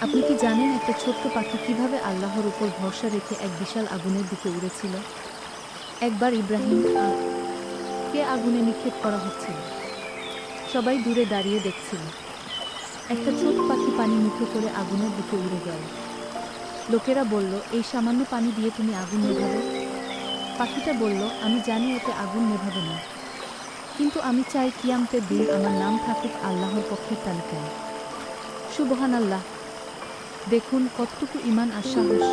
আপনি কি জানেন একটা ছোট্ট পাখি কিভাবে আল্লাহর উপর ভরসা রেখে এক বিশাল আগুনের দিকে উড়েছিল? একবার ইব্রাহিম কে আগুনে নিক্ষেপ করা হচ্ছিল। সবাই দূরে দাঁড়িয়ে দেখছিল। একটা ছোট পাখি পানি মুখে করে আগুনের দিকে উড়ে গেল। লোকেরা বলল, এই সামান্য পানি দিয়ে তুমি আগুন নেভাবে? পাখিটা বলল, আমি জানি এতে আগুন নেভাবে না, কিন্তু আমি চাই কিয়ামতের দিন আমার নাম থাকুক আল্লাহর পক্ষের তালিকায়। সুবহানাল্লাহ! দেখুন কতটুকু ঈমান আর সাহস।